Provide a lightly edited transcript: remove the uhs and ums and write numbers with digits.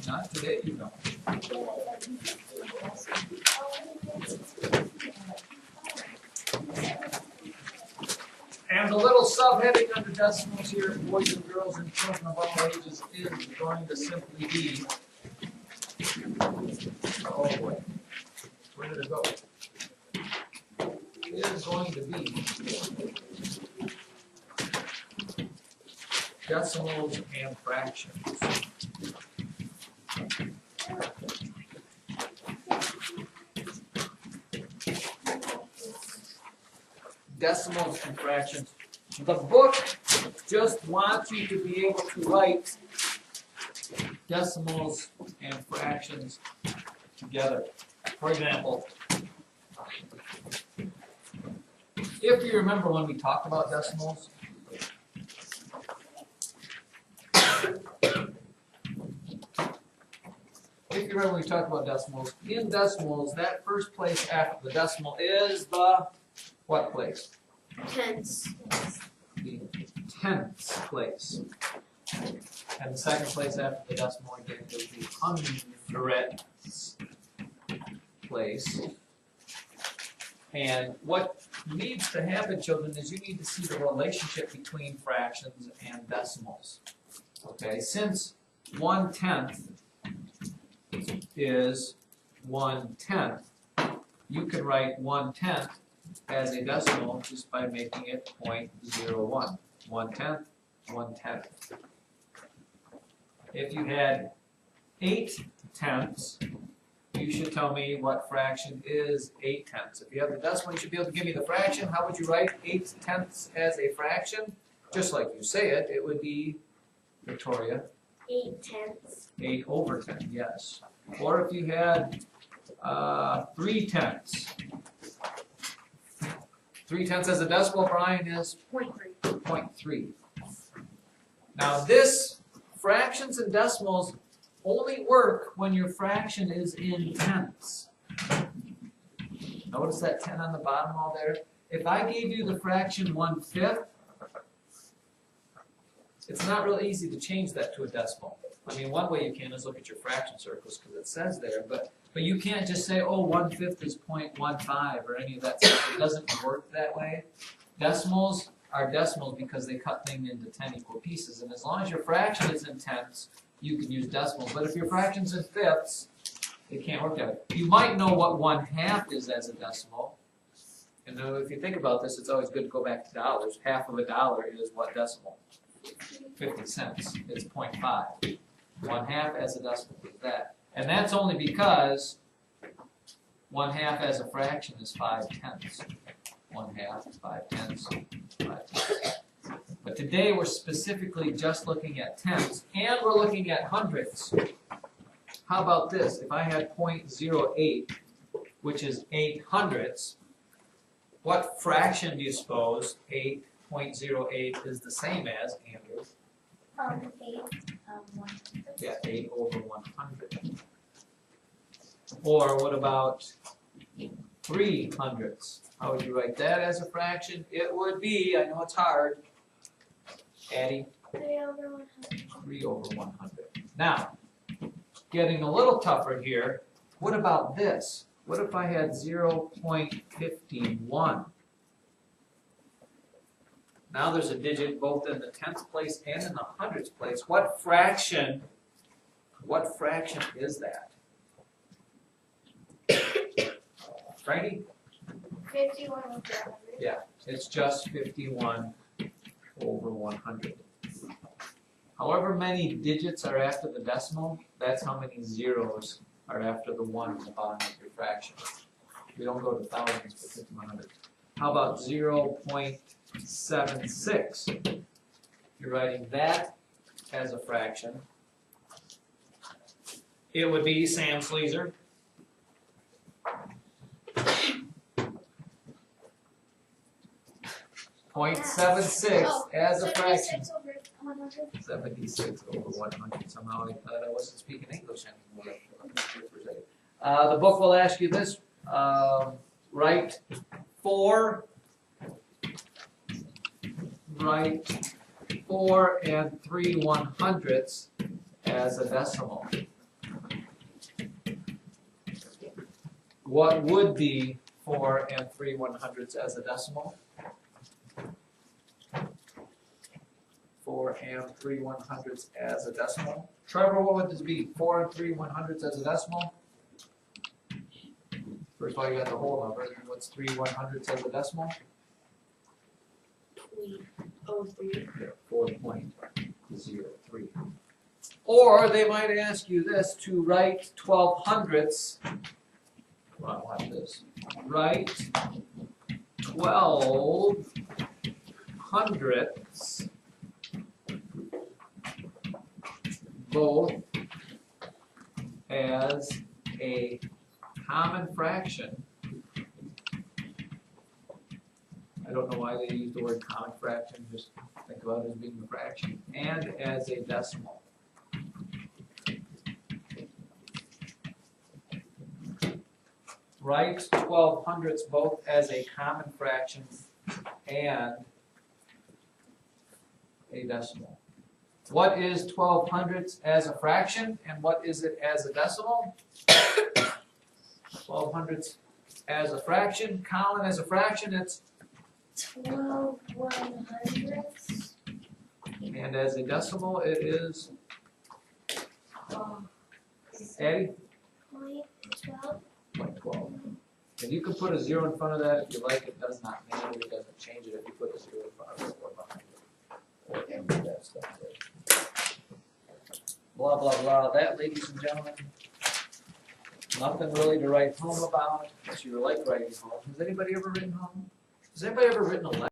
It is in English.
Not today, you know. And the little subheading under decimals here, boys and girls and children of all ages, is going to simply be, oh boy, where did it go? It is going to be decimals and fractions. Decimals and fractions. The book just wants you to be able to write decimals and fractions together. For example, if you remember when we talked about decimals, in decimals, that first place after the decimal is the what place? Tenths. The tenths place. And the second place after the decimal again is the hundredths place. And what needs to happen, children, is you need to see the relationship between fractions and decimals. Okay, since 1/10 is 1/10, you can write 1/10 as a decimal just by making it 0.01. 1/10, 1/10. If you had 8/10, you should tell me what fraction is 8/10. If you have the decimal, you should be able to give me the fraction. How would you write 8/10 as a fraction? Just like you say it, it would be, Victoria? 8/10. 8/10, yes. Or if you had 3/10. 3/10 as a decimal, Brian, is 0.3. Now this, fractions and decimals only work when your fraction is in tenths. Notice that 10 on the bottom all there? If I gave you the fraction 1/5, it's not really easy to change that to a decimal. I mean, one way you can is look at your fraction circles because it says there, but you can't just say, oh, 1/5 is 0.15 or any of that stuff. It doesn't work that way. Decimals are decimals because they cut things into 10 equal pieces, and as long as your fraction is in tenths, you can use decimals. But if your fraction's in fifths, it can't work that way. You might know what 1/2 is as a decimal. And if you think about this, it's always good to go back to dollars. Half of a dollar is what decimal? 50 cents. It's 0.5. 1/2 as a decimal is that. And that's only because 1/2 as a fraction is 5/10. 1/2, 5/10, 5/10. But today we're specifically just looking at tenths, and we're looking at hundredths. How about this? If I had 0.08, which is 8/100ths, what fraction do you suppose 8.08 is the same as, Andrew? 8/100. Yeah, 8/100. Or what about 3/100ths? How would you write that as a fraction? It would be, I know it's hard, Addie? 3/100. 3/100. Now, getting a little tougher here, what about this? What if I had 0.51? Now there's a digit both in the tenths place and in the hundredths place. What fraction is that? Frankie? 51/100. Yeah, it's just 51/100. However many digits are after the decimal, that's how many zeros are after the 1 at the bottom of your fraction. We don't go to thousands for 51/100. How about 0.76? You're writing that as a fraction. It would be Sam Sleazer. .76 as a fraction. 76/100. Somehow I thought I wasn't speaking English anymore. The book will ask you this. Write 4 and 3/100ths as a decimal. what would be 4 3/100ths as a decimal? 4 3/100ths as a decimal. Trevor, what would this be? 4 3/100ths as a decimal? First of all, you got the whole number. What's 3/100ths as a decimal? 0.03. 4.03. Or they might ask you this, to write 12/100ths. Well, watch this. Write 12/100ths both as a common fraction. I don't know why they use the word common fraction, just think about it as being a fraction, and as a decimal. Write 12/100ths both as a common fraction and a decimal. What is 12/100ths as a fraction, and what is it as a decimal? 12/100ths as a fraction, Colin, as a fraction, it's 12/100ths. And as a decimal, it is, Eddie? 0.12. 0.12. And you can put a 0 in front of that if you like. It does not matter. It doesn't change it if you put a 0 in front of it or behind it. Or any of that stuff there. Blah, blah, blah. That, ladies and gentlemen, nothing really to write home about unless you like writing home. Has anybody ever written home? Has anybody ever written a letter?